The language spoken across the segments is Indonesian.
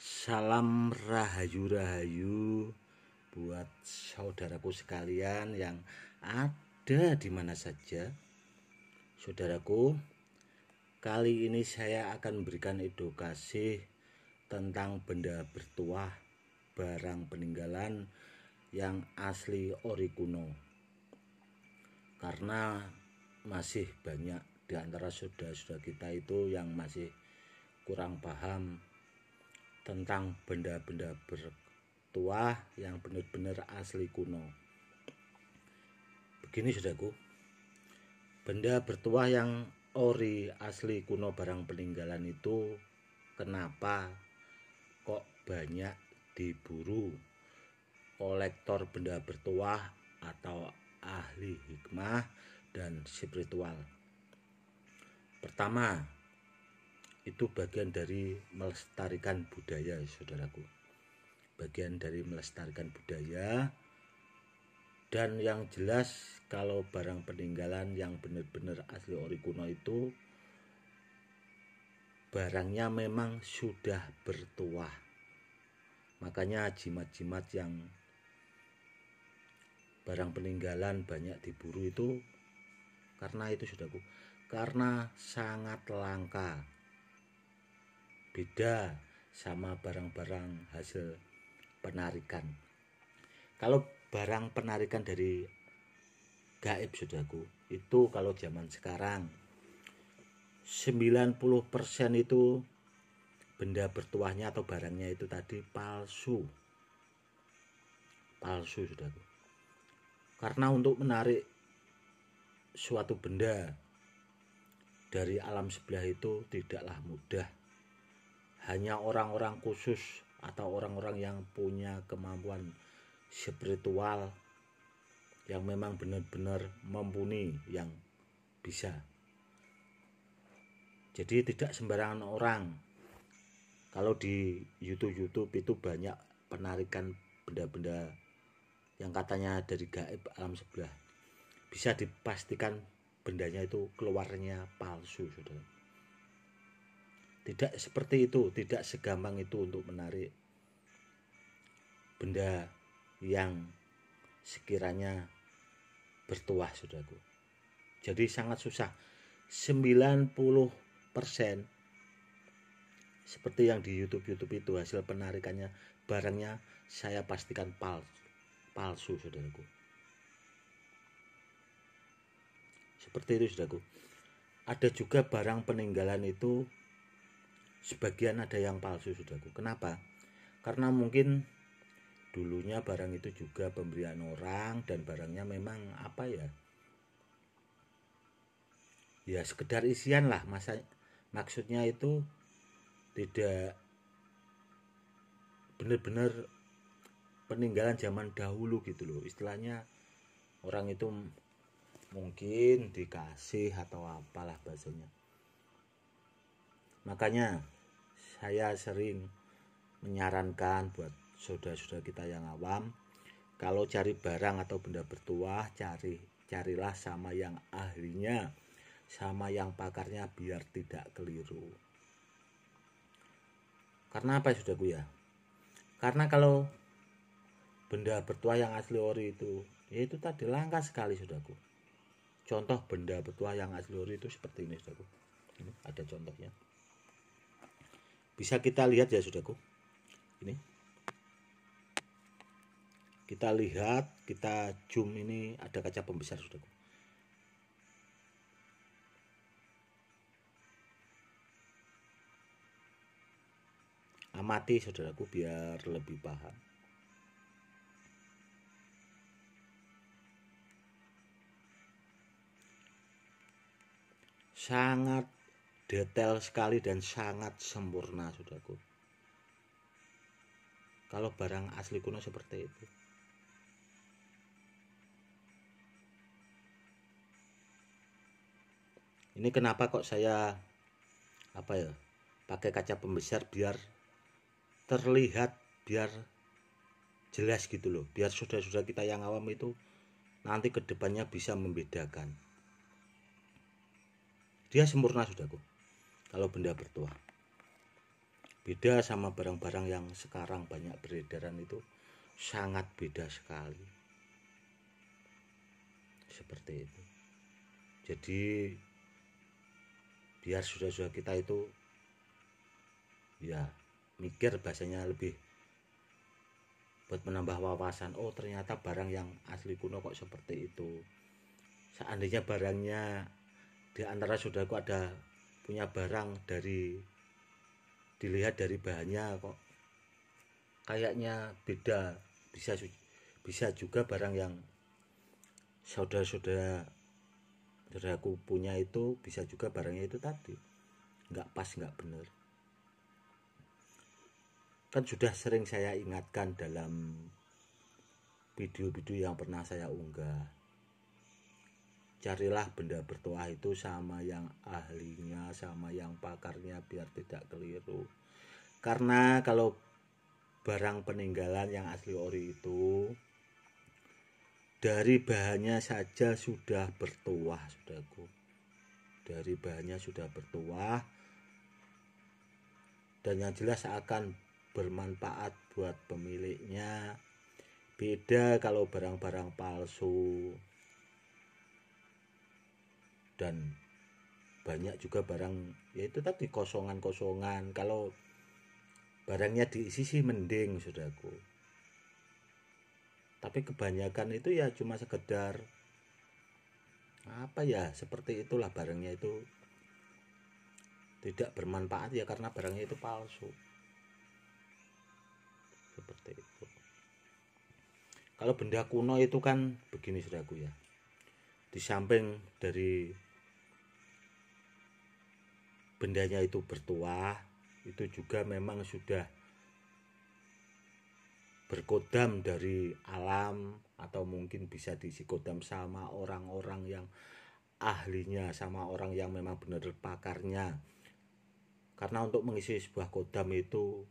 Salam rahayu-rahayu buat saudaraku sekalian yang ada di mana saja. Saudaraku, kali ini saya akan memberikan edukasi tentang benda bertuah, barang peninggalan yang asli ori kuno. Karena masih banyak di antara saudara-saudara kita itu yang masih kurang paham tentang benda-benda bertuah yang benar-benar asli kuno. Begini saudaraku, benda bertuah yang ori asli kuno barang peninggalan itu kenapa kok banyak diburu kolektor benda bertuah atau ahli hikmah dan spiritual? Pertama, itu bagian dari melestarikan budaya, saudaraku. Bagian dari melestarikan budaya. Dan yang jelas kalau barang peninggalan yang benar-benar asli ori kuno itu barangnya memang sudah bertuah. Makanya jimat-jimat yang barang peninggalan banyak diburu itu karena itu, saudaraku, karena sangat langka. Beda sama barang-barang hasil penarikan. Kalau barang penarikan dari gaib, saudaraku, itu kalau zaman sekarang 90% itu benda bertuahnya atau barangnya itu tadi palsu, saudaraku. Karena untuk menarik suatu benda dari alam sebelah itu tidaklah mudah. Hanya orang-orang khusus atau orang-orang yang punya kemampuan spiritual yang memang benar-benar mumpuni yang bisa. Jadi tidak sembarangan orang. Kalau di YouTube itu banyak penarikan benda-benda yang katanya dari gaib alam sebelah. Bisa dipastikan bendanya itu keluarnya palsu, saudara. Tidak seperti itu, tidak segampang itu untuk menarik benda yang sekiranya bertuah, saudaraku. Jadi sangat susah. 90% seperti yang di YouTube itu hasil penarikannya, barangnya saya pastikan palsu, saudaraku. Seperti itu, saudaraku. Ada juga barang peninggalan itu sebagian ada yang palsu, saudaraku. Kenapa? Karena mungkin dulunya barang itu juga pemberian orang dan barangnya memang apa ya? Ya sekedar isian lah, maksudnya itu tidak benar-benar peninggalan zaman dahulu gitu loh. Istilahnya orang itu mungkin dikasih atau apalah bahasanya. Makanya saya sering menyarankan buat saudara-saudara kita yang awam, kalau cari barang atau benda bertuah, carilah sama yang ahlinya, sama yang pakarnya, biar tidak keliru. Karena apa, saudaraku ya? Karena kalau benda bertuah yang asli ori itu, ya itu tadi langka sekali, saudaraku. Contoh benda bertuah yang asli ori itu seperti ini, saudaraku. Ini ada contohnya. Bisa kita lihat ya, saudaraku. Ini. Kita lihat, kita zoom, ini ada kaca pembesar, saudaraku. Amati, saudaraku, biar lebih paham. Sangat detail sekali dan sangat sempurna, saudaraku. Kalau barang asli kuno seperti itu. Ini kenapa kok saya pakai kaca pembesar, biar terlihat, biar jelas gitu loh, biar saudara-saudara kita yang awam itu nanti kedepannya bisa membedakan. dia sempurna saudaraku. Kalau benda bertuah, beda sama barang-barang yang sekarang banyak beredaran, itu sangat beda sekali. Seperti itu. Jadi biar saudara-saudara kita itu ya mikir, bahasanya lebih buat menambah wawasan. Oh ternyata barang yang asli kuno kok seperti itu. Seandainya barangnya di antara saudaraku ada punya barang dari dilihat dari bahannya kok kayaknya beda, bisa juga barang yang saudaraku punya itu bisa juga barangnya itu tadi nggak pas, nggak benar. Kan sudah sering saya ingatkan dalam video-video yang pernah saya unggah, carilah benda bertuah itu sama yang ahlinya, sama yang pakarnya, biar tidak keliru. Karena kalau barang peninggalan yang asli ori itu dari bahannya saja sudah bertuah, saudaraku. Dari bahannya sudah bertuah, dan yang jelas akan bermanfaat buat pemiliknya. Beda kalau barang-barang palsu, dan banyak juga barang yaitu tadi kosongan-kosongan. Kalau barangnya diisi sih mending, saudaraku, tapi kebanyakan itu ya cuma sekedar apa ya, seperti itulah, barangnya itu tidak bermanfaat ya karena barangnya itu palsu. Seperti itu. Kalau benda kuno itu kan begini, saudaraku ya, di samping dari bendanya itu bertuah, itu juga memang sudah berkodam dari alam, atau mungkin bisa diisi kodam sama orang-orang yang ahlinya, sama orang yang memang benar pakarnya. Karena untuk mengisi sebuah kodam itu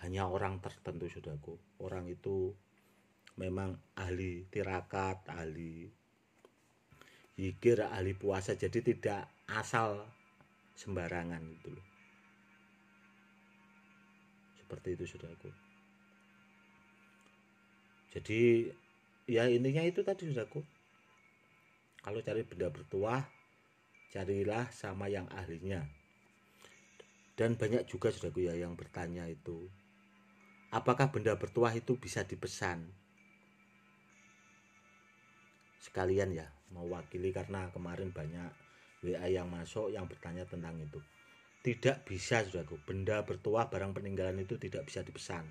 hanya orang tertentu, saudaraku. Orang itu memang ahli tirakat, ahli zikir, ahli puasa, jadi tidak asal sembarangan itu loh. Seperti itu, saudaraku. Jadi ya intinya itu tadi, saudaraku. Kalau cari benda bertuah, carilah sama yang ahlinya. Dan banyak juga, saudaraku ya, yang bertanya itu, apakah benda bertuah itu bisa dipesan? Sekalian ya mewakili, karena kemarin banyak WA yang masuk yang bertanya tentang itu. Tidak bisa, saudaraku. Benda bertuah, barang peninggalan itu tidak bisa dipesan.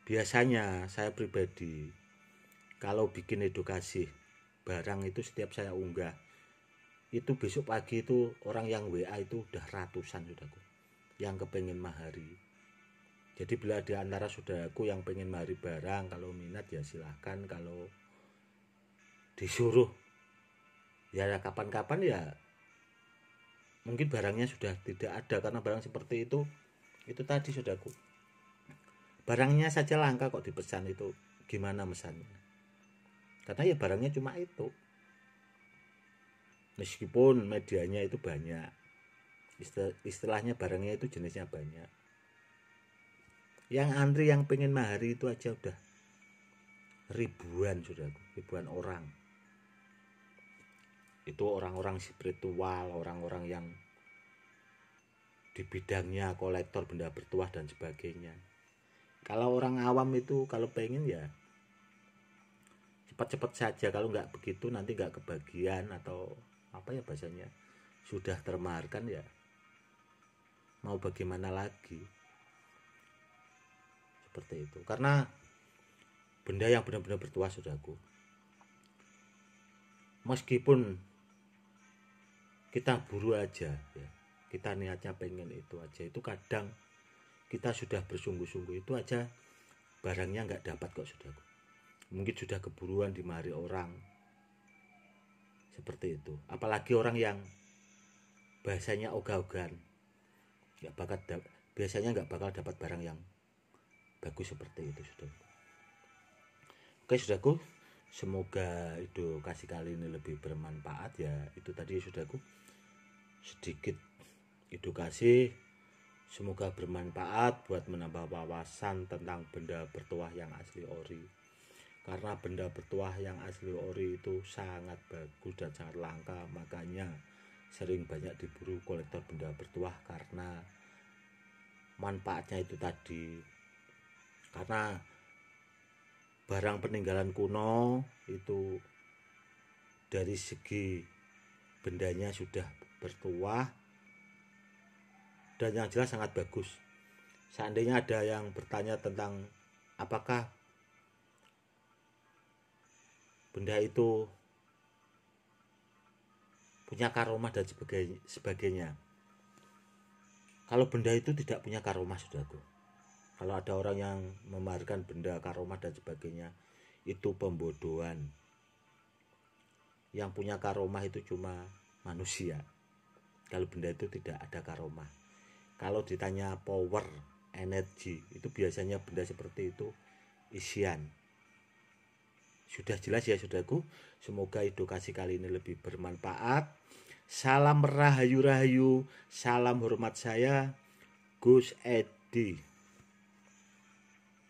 Biasanya saya pribadi kalau bikin edukasi barang itu, setiap saya unggah itu besok pagi itu orang yang WA itu udah ratusan, saudaraku, yang kepengen mahari. Jadi bila di antara saudaraku yang pengen mahari barang, kalau minat ya silahkan. Kalau disuruh ya kapan-kapan ya mungkin barangnya sudah tidak ada, karena barang seperti itu tadi, saudaraku, barangnya saja langka kok dipesan, itu gimana mesannya? Karena ya barangnya cuma itu, meskipun medianya itu banyak, istilahnya barangnya itu jenisnya banyak. Yang antri yang pengen mahari itu aja udah ribuan, saudaraku, ribuan orang. Itu orang-orang spiritual, orang-orang yang di bidangnya kolektor benda bertuah dan sebagainya. Kalau orang awam itu kalau pengen ya cepat-cepat saja. Kalau nggak begitu nanti nggak kebagian, atau apa ya bahasanya, sudah termaharkan ya mau bagaimana lagi. Seperti itu. Karena benda yang benar-benar bertuah, saudaraku, meskipun kita buru aja ya, kita niatnya pengen itu aja, itu kadang kita sudah bersungguh-sungguh itu aja barangnya nggak dapat kok, saudaraku. Mungkin sudah keburuan dimari orang. Seperti itu. Apalagi orang yang bahasanya ogah-ogahan, biasanya nggak bakal dapat barang yang bagus seperti itu, saudaraku. Oke, saudaraku, Semoga edukasi kali ini lebih bermanfaat ya. Itu tadi saudaraku, sedikit edukasi, semoga bermanfaat buat menambah wawasan tentang benda bertuah yang asli ori. Karena benda bertuah yang asli ori itu sangat bagus dan sangat langka, makanya sering banyak diburu kolektor benda bertuah karena manfaatnya itu tadi. Karena barang peninggalan kuno itu dari segi bendanya sudah bertuah dan yang jelas sangat bagus. Seandainya ada yang bertanya tentang apakah benda itu punya karomah dan sebagainya, kalau benda itu tidak punya karomah, saudaraku, kalau ada orang yang memamerkan benda karomah dan sebagainya, itu pembodohan. Yang punya karomah itu cuma manusia. Kalau benda itu tidak ada karomah. Kalau ditanya power, energi, itu biasanya benda seperti itu isian. Sudah jelas ya saudaraku. Semoga edukasi kali ini lebih bermanfaat. Salam rahayu-rahayu. Salam hormat saya, Gus Edi.